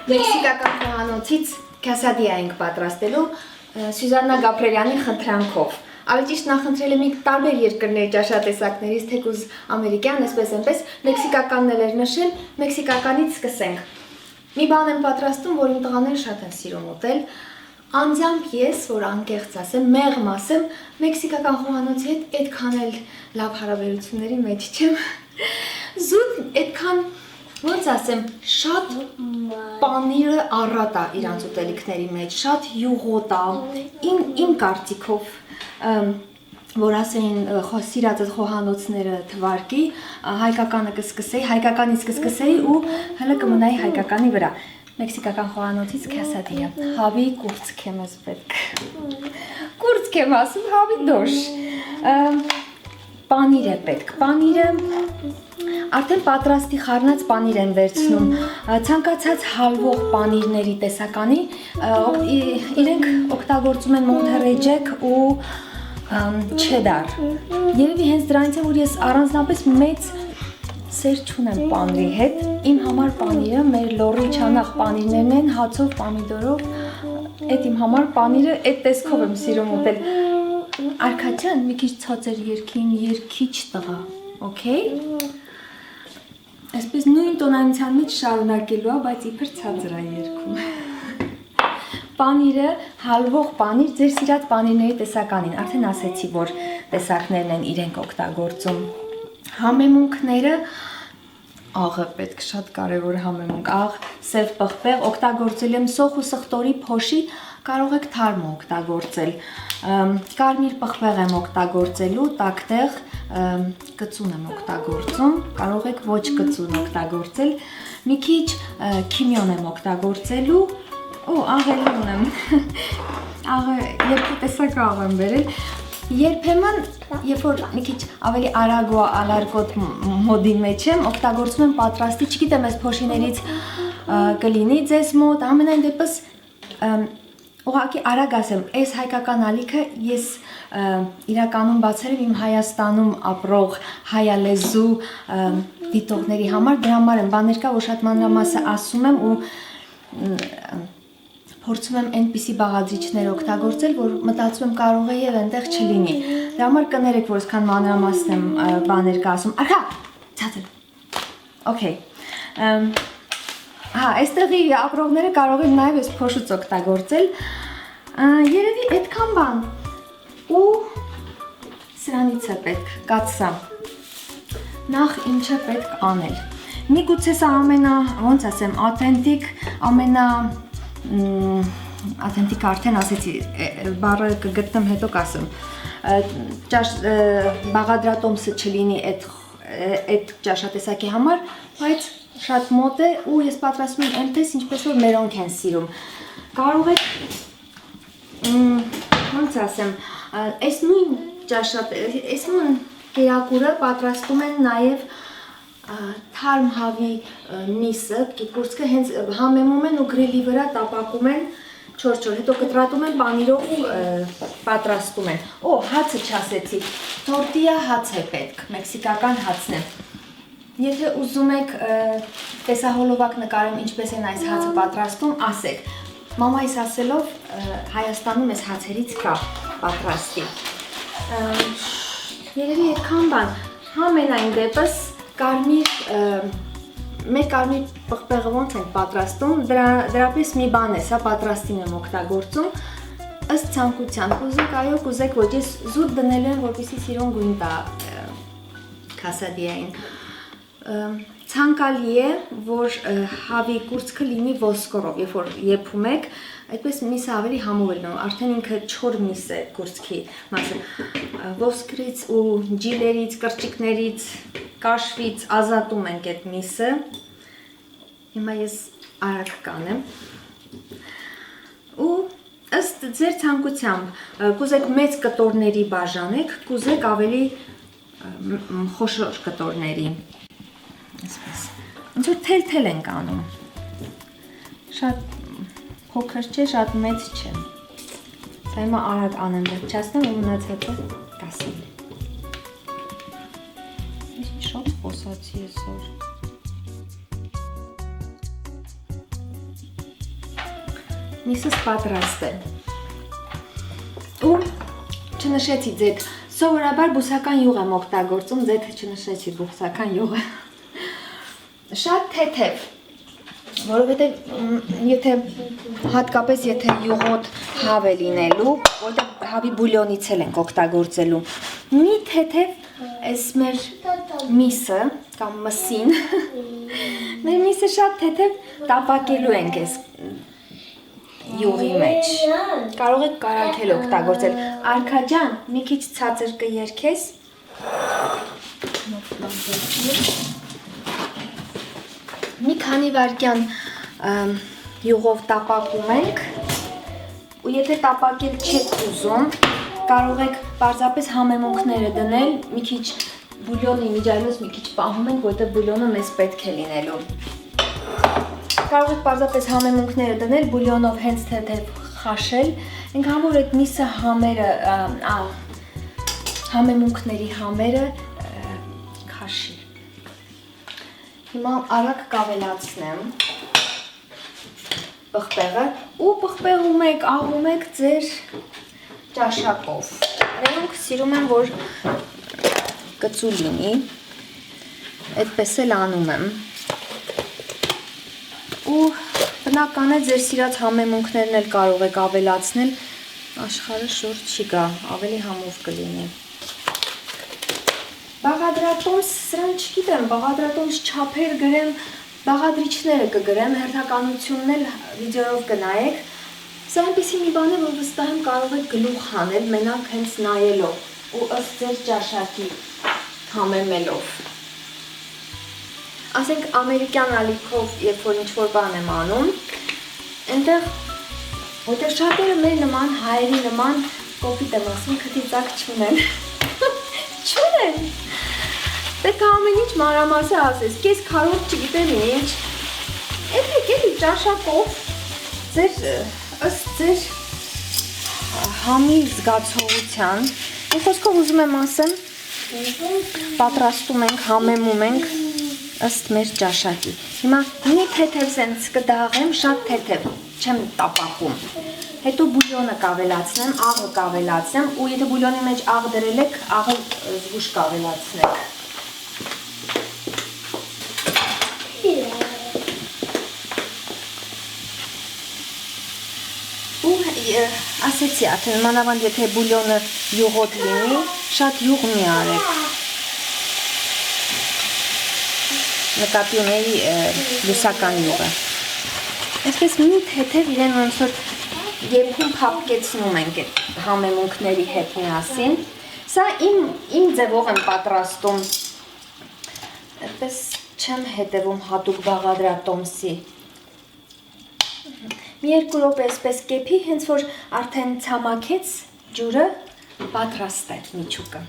Մեքսիկական խոհանոցից քասադիա ենք պատրաստելու Սյուզաննա Գաբրելյանի խնդրանքով։ Ավելի ճիշտ նախընտրել եմ տարբեր երկրների ճաշատեսակներից, թեկուզ ամերիկյան, այսպես այնպես, մեքսիկականն էր նշել, մեքսիկականից սկսենք։ Մի բան եմ պատրաստում, որ իմ տղաները շատ են սիրում ուտել։ Անձամբ ես, որ անկեղծ ասեմ, մեղմ ասեմ, մեքսիկական խոհանոցի հետ այդքան էլ լավ հարաբերությունների մեջ չեմ։ Զուտ այդքան ոնց ասեմ, շատ պանիրը առատ է իրանց ուտելիքների մեջ, շատ յուղոտ է, իմ կարծիքով, որ ասեին սիրածդ խոհանոցները թվարկի, հայկականը կսկսեի, հայկականից կսկսեի ու հələ կմնայի հայկականի վրա։ Մեքսիկական խոհանոցից քասադիա, հավի կուրծք եմ ես պետք։ Կուրծք եմ ասում, հավի դոշ։ Պանիր է պետք, պանիրը արդեն պատրաստի խառնած պանիր են վերցնում, ցանկացած հալվող պանիրների տեսականի, իրենք օգտագործում են Monterey Jack ու չեդար։ Երևի հենց դրանից է, որ ես առանձնապես մեծ սեր չունեմ պանիրի հետ, իմ համար պանիրը մեր լորի չանախ պանիրներն են, հացով, պամիդորով, այդ իմ համար պանիրը այդ տեսքով եմ սիրում ուտել։ Արքա ջան, մի քիչ ցածր երգին, երգիչ տղա, օքեյ։ Այսպես նույն տոնայնության մեջ շարունակելու է, բայց իբր ցածր է երգում։ Պանիրը, հալվող պանիր, ձեր սիրած պանիրների տեսականին, արդեն ասեցի, որ տեսակներն են իրենք օգտագործում։ Համեմունքները, աղը պետք, շատ կարևոր համեմունք, աղ, սև պղպեղ, օգտագործել եմ սոխ ու սխտորի փոշի, կարող եք թարմ օգտագործել, կարմիր պղպեղ եմ օգտագործելու, տակտեղ կծուն եմ օգտագործում, կարող եք ոչ կծուն օգտագործել, մի քիչ քիմիոն եմ օգտագործելու, աղելի ունեմ, երկու տեսակ աղ եմ բերել, երբեմն, երբ որ մի քիչ ավելի արագ ու ալարկոտ մոդի մեջ եմ, օգտագործում եմ պատրաստի, չգիտեմ այս փոշիներից կլինի ձեզ մոտ, ամենայն դեպս ուղղակի արագ ասեմ, այս հայկական ալիքը ես իրականում բացել եմ իմ Հայաստանում ապրող հայալեզու դիտողների համար, դրա համար եմ բաներ կա, որ շատ մանրամասը ասում եմ ու փորձում եմ այնպիսի բաղադրիչներ օգտագործել, որ մտածում եմ կարող է եւ այնտեղ չլինի։ Դրա համար կներեք, որ այսքան մանրամասն եմ բաներ կա ասում։ Արքա, ցածր։ Okay։ Այստեղի ապրողները կարող են նաեւ այս փոշուց օգտագործել։ Երևի այդքան բան։ Ու սրանից է պետք կացսա։ Նախ ինչը պետք անել։ Միգուցե սա ոնց ասեմ, authentic, authentic արդեն ասեցի, բառը կգտնեմ հետո կասեմ, բաղադրատոմսը չլինի այդ ճաշատեսակի համար, բայց շատ մոտ է ու ես պատրաստում եմ այնպես, ինչպես որ մերոնք են սիրում։ Կարող եք, ոնց ասեմ, այս նույն կերակուրը պատրաստում են նաև թարմ հավի նիսը, կուրծքը հենց համեմում են ու գրիլի վրա տապակում են չոր-չոր, հետո կտրատում են պանիրով ու պատրաստում են։ Հացը չասեցի, տորտիա հաց է պետք, մեքսիկական հացն է։ Եթե ուզում եք տեսահոլովակ նկարեմ ինչպես են այս հացը պատրաստում, ասեք։ Մամայիս ասելով Հայաստանում այս հացերից կա պատրաստի։ Երևի այդքան բան, համենայն դեպս մեր կարմիր պղպեղը ոնց ենք պատրաստում, դրապես մի բան է, սա պատրաստին եմ օգտագործում, ըստ ցանկության, կուզեք այո, կուզեք ոչ, ես զուտ դնել եմ, որպեսզի սիրուն գույն տա քասադիային։ Ցանկալի է, որ հավի կուրծքը լինի ոսկորով, երբ որ եփում եք, այդպես միսը ավելի համով է լինում, արդեն ինքը չոր միս է կուրծքի մասը, ոսկրից ու ջիլերից, կրճիկներից, կաշվից ազատում ենք այդ միսը, հիմա ես արագ կանեմ, ու ըստ ձեր ցանկությամբ, կուզեք մեծ կտորների բաժանեք, կուզեք ավելի խոշոր կտորների, ոնց որ թել-թել ենք անում, շատ փոքր չէ, շատ մեծ չէ, սա հիմա արագ անեմ վերջացնեմ ու մնացածը կասեմ, շատ խոսացի այսօր, միսս պատրաստ է։ Ու չնշեցի ձեթ, սովորաբար բուսական յուղ եմ օգտագործում, ձեթը չնշեցի բուսական յուղը։ Շատ թեթև, որովհետև եթե հատկապես եթե յուղոտ հավ է լինելու, որտեղ հավի բուլյոնից էլ ենք օգտագործելու, մի թեթև այս մեր միսը կամ մսին, մեր միսը շատ թեթև տապակելու ենք այս յուղի մեջ, կարող եք կարագել օգտագործել, Արքա ջան, մի քիչ ցածր կերքես, մի քանի վայրկյան յուղով տապակում ենք, ու եթե տապակել չեք ուզում, կարող եք պարզապես համեմունքները դնել, մի քիչ բուլյոնի միջայնոց մի քիչ պահում ենք, որտեղ բուլյոնը մեզ պետք է լինելու։ Կարող եք պարզապես համեմունքները դնել, բուլյոնով հենց թեթև խաշել, այնքան որ այդ միսը համերը, համեմունքների համերը քաշի։ Հիմա արագ կավելացնեմ պղպեղը ու պղպեղում եք, աղում եք ձեր ճաշակով։ Նրանք սիրում են, որ կծու լինի, այդպես էլ անում եմ։ Ու բնական է ձեր սիրած համեմունքներն էլ կարող եք ավելացնել, աշխարհը շուտ չի գա, ավելի համով կլինի։ Բաղադրատոմս, սրան չգիտեմ, բաղադրատոմս չափեր գրեմ, բաղադրիչները կգրեմ, հերթականությունն էլ վիդեոյով կնայեք։ Սա այնպիսի մի բան է, որ վստահ եմ կարող եք գլուխ հանել, մենակ հենց նայելով ու ըստ ձեր ճաշակի համեմելով։ Ասենք ամերիկյան ալիքով, երբ որ ինչ-որ բան եմ անում, այնտեղ, որտեղ շատերը մեր նման, հայերի նման, կոպիտ եմ ասում, քթի ծակ չունեն։ Չունեն։ Պետք է ամեն ինչ մանրամասը ասես, կես քարոտ չգիտեմ ինչ։ Եկեք էլի ճաշակով ձեր ըստ ձեր համի զգացողության, մի խոսքով ուզում եմ ասեմ, պատրաստում ենք, համեմում ենք ըստ մեր ճաշակի։ Հիմա մի թեթև սենց կդաղեմ, շատ թեթև, չեմ տապակում։ Հետո բուլյոնը կավելացնեմ, աղը կավելացնեմ, ու եթե բուլյոնի մեջ աղ դրել եք, աղը զգուշ կավելացնեք։ Ասեցի, արդեն մանավանդ եթե բուլյոնը յուղոտ լինի, շատ յուղ մի արեք։ Նկատի ունեի լուսական յուղը։ Այսպես մի թեթև իրեն ոնց որ երկում փափկեցնում ենք այդ համեմունքների հետ միասին։ Սա իմ ձևով եմ պատրաստում։ Այդպես չեմ հետևում հատուկ բաղադրատոմսի։ Մի երկու րոպե այսպես կեփի, հենց որ արդեն ցամաքեց ջուրը, պատրաստ է միջուկը։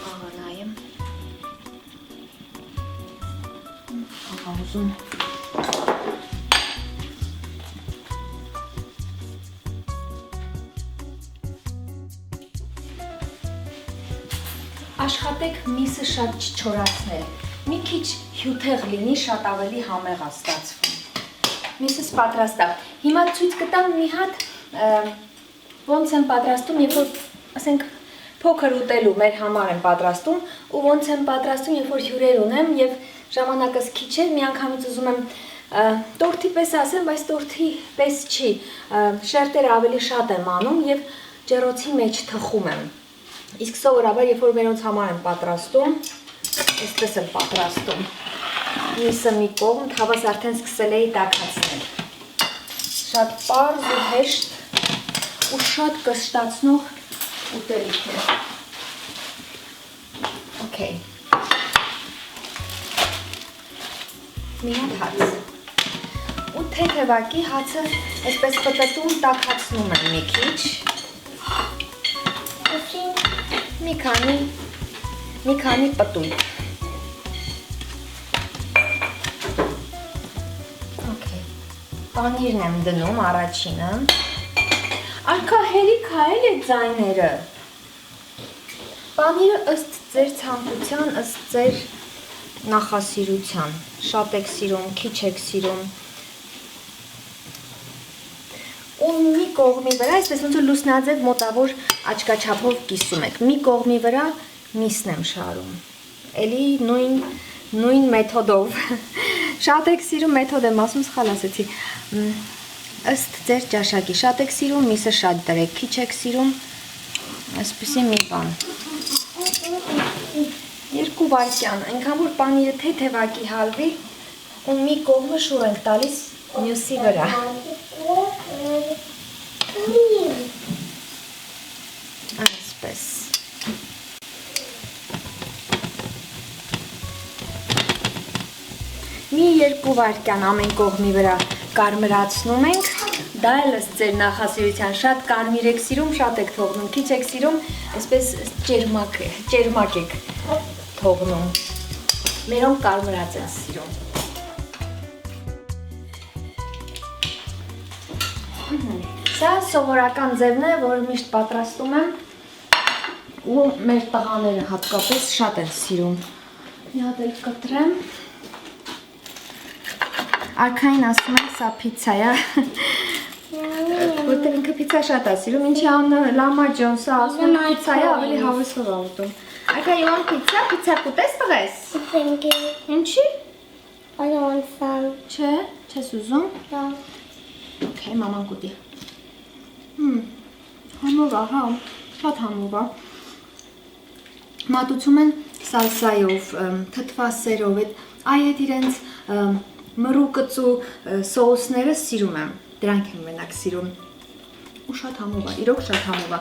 Աղա նայեմ։ Աղա ուզում։ Աշխատեք միսը շատ չչորացնել։ Մի քիչ հյութեղ լինի, շատ ավելի համեղ է ստացվում։ Միսս պատրաստ է։ Հիմա ցույց կտամ մի հատ ոնց եմ պատրաստում, երբ որ ասենք փոքր ուտելու մեր համար եմ պատրաստում, ու ոնց եմ պատրաստում, երբ որ հյուրեր ունեմ եւ ժամանակս քիչ է, միանգամից ուզում եմ տորթի պես ասեմ, բայց տորթի պես չի։ Շերտերը ավելի շատ եմ անում եւ ջեռոցի մեջ թխում եմ։ Իսկ սովորաբար, երբ որ մերոնց համար եմ պատրաստում, այսպես եմ պատրաստում։ Միսը մի կողմ, թավաս արդեն սկսել էի տաքացնել։ Շատ պարզ ու հեշտ ու շատ կշտացնող ուտելիք է։ Okay։ Մի հատ հաց։ Ու թեթևակի հացը այսպես պտտում տաքացնում եմ մի քիչ։ Մի քանի պտույտ։ Okay։ Պանիրն եմ դնում առաջինը։ Արքա հերիք է էլ այդ ձայները։ Պանիրը ըստ ձեր ցանկության, ըստ ձեր նախասիրության։ Շատ եք սիրում, քիչ եք սիրում։ Ու մի կողմի վրա, այսպես ոնց որ լուսնաձև մոտավոր աչքաչափով կիսում եք։ Մի կողմի վրա միսն եմ շարում։ Էլի նույն մեթոդով։ Շատ եք սիրում մեթոդ եմ ասում, սխալ ասեցի։ Ըստ ձեր ճաշակի շատ եք սիրում, միսը շատ դրեք, քիչ եք սիրում, այսպեսի մի բան։ 2 վայրկյան, այնքան որ պանիրը թեթևակի հալվի ու մի կողմը շուռ ենք տալիս մյուսի վրա։ Այսպես։ Մի 2 վայրկյան ամեն կողմի վրա կարմրացնում ենք, դա էլ ըստ ձեր նախասիրության, շատ կարմիր եք սիրում, շատ եք թողնում, քիչ եք սիրում, այսպես ճերմակ եք թողնում, մերոնք կարմրած են սիրում։ Սա սովորական ձևն է, որը միշտ պատրաստում եմ ու մեր տղաները հատկապես շատ են սիրում։ Մի հատ էլ կտրեմ։ Արքային ասում են, սա պիցա է, որտեղ ինքը պիցա շատ է սիրում, ինչի անունը Լամա Ջոնսը ասում են պիցա է, ավելի հավեսով է ուտում։ Արքա, you want pizza? Pizza կուտես տղես։ Thank you. Ինչի։ I don't want some. Չէ, չես ուզում։ No. Okay, մաման կուտի։ Համով է, հա, շատ համով է։ Մատուցում են սալսայով, թթվասերով, այդ իրենց մրուկծու սոուսները սիրում եմ, դրանք եմ մենակ սիրում, ու շատ համով է, իրոք շատ համով է։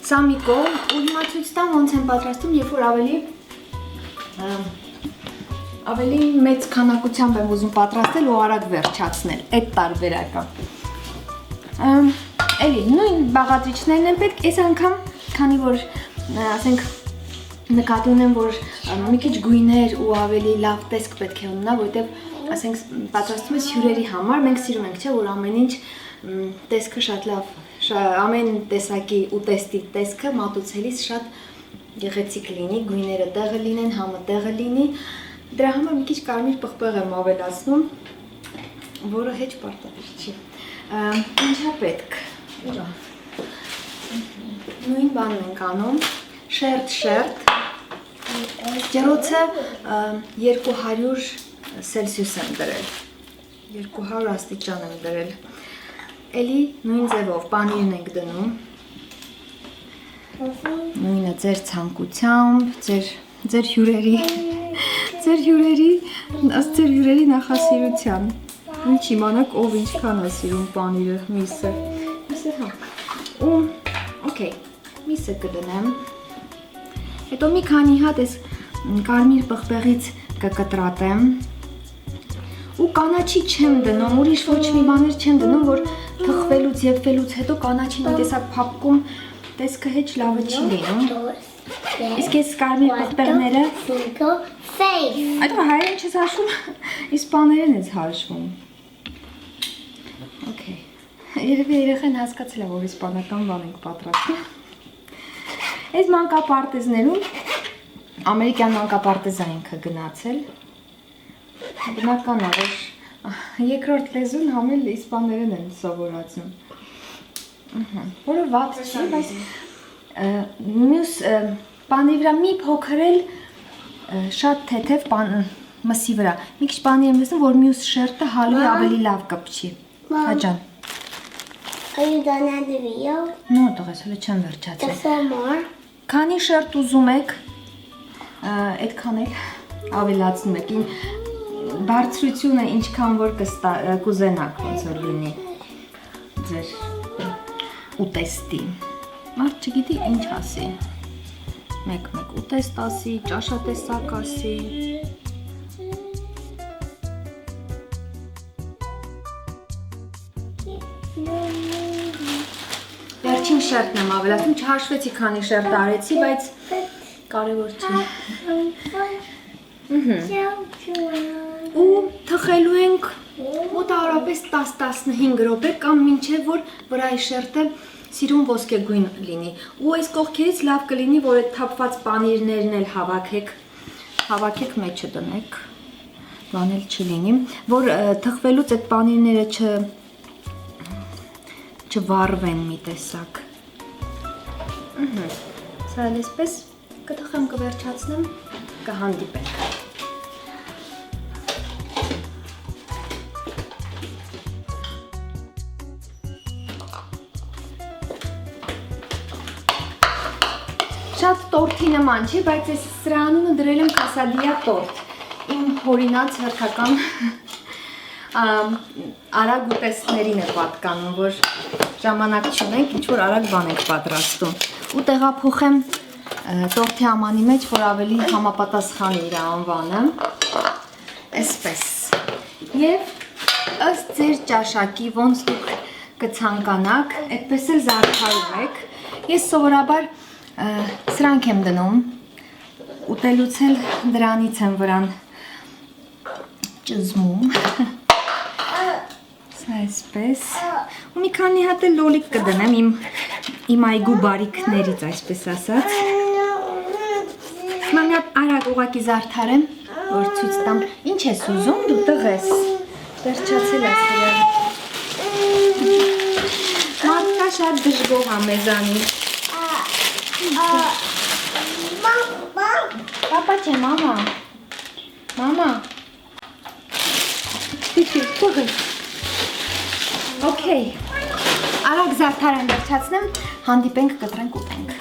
Սա մի կողմ, ու հիմա ցույց տամ ոնց եմ պատրաստում, երբ որ ավելի մեծ քանակությամբ եմ ուզում պատրաստել ու արագ վերջացնել, այդ տարբերակը։ Էլի, նույն բաղադրիչներն են պետք, այս անգամ, քանի որ, ասենք, նկատի ունեմ, որ մի քիչ գույներ ու ավելի լավ տեսք պետք է ունենա, որտեղ, ասենք, պատրաստում ես հյուրերի համար, մենք սիրում ենք, չէ, որ ամեն ինչ տեսքը շատ լավ, ամեն տեսակի ուտեստի տեսքը մատուցելիս շատ գեղեցիկ լինի, գույները տեղը լինեն, համը տեղը լինի, դրա համար մի քիչ կարմիր պղպեղ եմ ավելացնում, որը հեչ պարտադիր չի։ Ինչա պետք։ Նույն բանն ենք անում, շերտ, ջեռոցը 200 սելսիուս եմ դրել, 200 աստիճան եմ դրել, էլի նույն ձևով պանիրն ենք դնում, նույնը ձեր ցանկությամբ, ձեր հյուրերի նախասիրության, ինչ իմանաք ով ինչքան է սիրում պանիրը, միսը հա, ու okay, միսը կդնեմ, հետո մի քանի հատ ես կարմիր պղպեղից կկտրատեմ ու կանաչի չեմ դնում, ուրիշ ոչ մի բաներ չեմ դնում, որ թխվելուց եփվելուց հետո կանաչին մի տեսակ փափկում, տեսքը հեչ լավը չի լինում։ Իսկ այս կարմիր պղպեղները այդ հայերեն չես հաշվում, իսպաներեն ես հաշվում։ Okay։ Երևի երեխան հասկացել է, որ իսպանական բան ենք պատրաստում։ Այս մանկապարտեզներում ամերիկյան մանկապարտեզա ինքը գնացել։ Բնական է, որ երկրորդ լեզուն համել իսպաներեն են սովորացնում։ Որը վատ չի, բայց մյուս պանի վրա մի փոքր էլ շատ թեթև մսի վրա։ Մի քիչ պանի եմ լսում, որ մյուս շերտը հալվի ավելի լավ կպչի։ Հաջան։ Are you done at the video? No, տղես, հələ չեմ վերջացրել։ Just one more. Քանի շերտ ուզում եք, այդքան էլ ավելացնում եք։ Բարձրությունը ինչքան որ կուզենաք, ոնց որ լինի ձեր ուտեստի։ Մարդ չգիտի ինչ ասի։ Մեկ ուտեստ ասի, ճաշատեսակ ասի։ Վերջին շերտն եմ ավելացնում, չհաշվեցի քանի շերտ արեցի, բայց կարևոր չի։ Ու թխելու ենք մոտավորապես 10-15 րոպե կամ մինչև որ վրայի շերտը սիրուն ոսկեգույն լինի։ Ու այս կողքերից լավ կլինի, որ այդ թափված պանիրներն էլ հավաքեք հավաքեք մեջը դնեք, բանել չլինի, որ թխվելուց այդ պանիրները չվառվեն մի տեսակ։ Սա այսպես կթխեմ, կվերջացնեմ, կհանդիպենք։ Շատ տորթի նման չի, բայց ես սրա անունը դրել եմ կասադիա տորթ։ Իմ հորինած հերթական արագ ուտեստներին է պատկանում, որ ժամանակ չունենք, ինչ-որ արագ բան ենք պատրաստում։ Ու տեղափոխեմ տորթի ամանի մեջ, որ ավելի համապատասխանի իր անվանը։ Այսպես։ Եվ ըստ ձեր ճաշակի, ոնց դուք կցանկանաք, այդպես էլ զարդարում եք։ Ես սովորաբար սրանք եմ դնում, ուտելուց էլ դրանից եմ վրան ճզմում, սա այսպես, ու մի քանի հատ էլ լոլիկ կդնեմ իմ այգու բարիքներից, այսպես ասած, հիմա մի հատ արագ ուղղակի զարդարեմ, որ ցույց տամ, ինչ ես ուզում, դու տղես, վերջացել ես իրար, մարդկա շատ դժգոհ ա մեզանից, Papa c'è mama. Mama. Okay. Արագ զարդարեմ վերջացնեմ, հանդիպենք, կտրենք, ուտենք։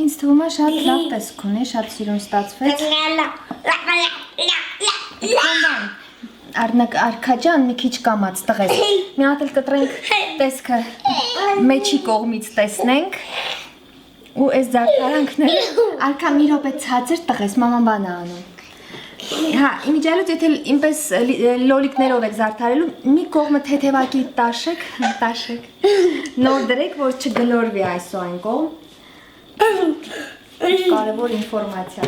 Ինձ թվում է շատ լավ տեսք ունի, շատ սիրուն ստացվեց։ Արքաջան մի քիչ կամած տղես։ Մի հատ էլ կտրենք տեսքը մեջի կողմից տեսնենք։ Ու այս զարդարանքները արքա մի րոպե ցածր տղես, մաման բան է անում։ Հա, իմիջիալուց եթե ինպես լոլիկներով եք զարդարելու, մի կողմը թեթևակի տաշեք, նոր դրեք, որ չգլորվի այս ու այն կողմ։ Կարևոր ինֆորմացիա։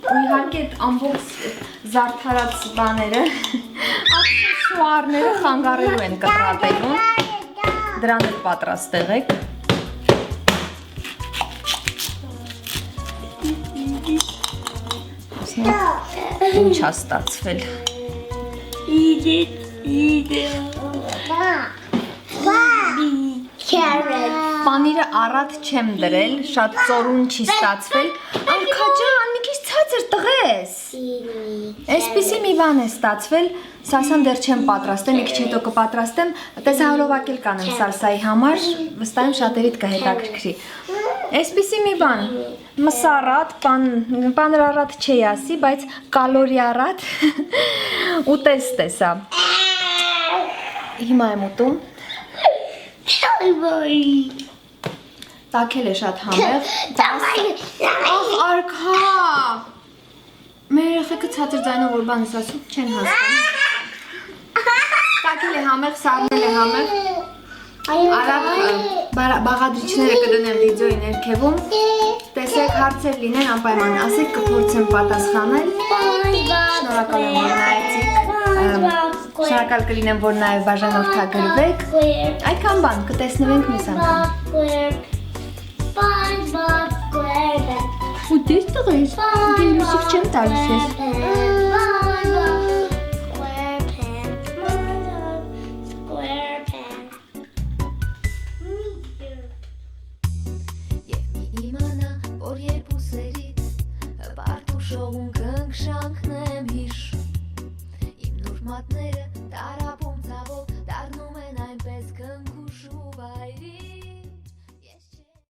Ու իհարկե այդ ամբողջ զարդարած բաները, աքսեսուարները խանգարելու են կտրատելուն, դրան էլ պատրաստ եղեք։ Ինչ է ստացվել։ Պանիրը առատ չեմ դրել, շատ ծորուն չի ստացվել։ Արքաջան, մի քիչ ցածր տղես։ Այսպիսի մի բան է ստացվել, սասան դեռ չեմ պատրաստել, մի քիչ հետո կպատրաստեմ, տեսահոլովակ էլ կանեմ սալսայի համար, վստահ եմ շատերիդ կհետաքրքրի։ Այսպիսի մի բան, մսառատ, պանրառատ չի ասի, բայց կալորիառատ ուտեստ է սա։ Հիմա եմ ուտում։ Տաքել է շատ համեղ։ Ախ, արքա։ Մեր երեխեքը ցածր ձայնով որ բան ես ասում, չեն հասկանում։ Տաքել է համեղ, սառնել է համեղ։ Արագ բաղադրիչները կդնեմ վիդեոյի ներքևում։ Տեսեք, հարցեր լինեն անպայման, ասեք կփորձեմ պատասխանել։ Շնորհակալ եմ, որ նայեցիք։ Շնորհակալ կլինեմ, որ նաև բաժանորդագրվեք։ Այդքան բան, կտեսնվենք մյուս անգամ։ Ու դες տղես, դե մուսիկ չեմ տալիս ես։ Եվ մի իմանա, որ երբ ուսերից բարդ ու շողուն կնքշանքնեմ հիշ Իմ նոր մատները տարապում ծավոք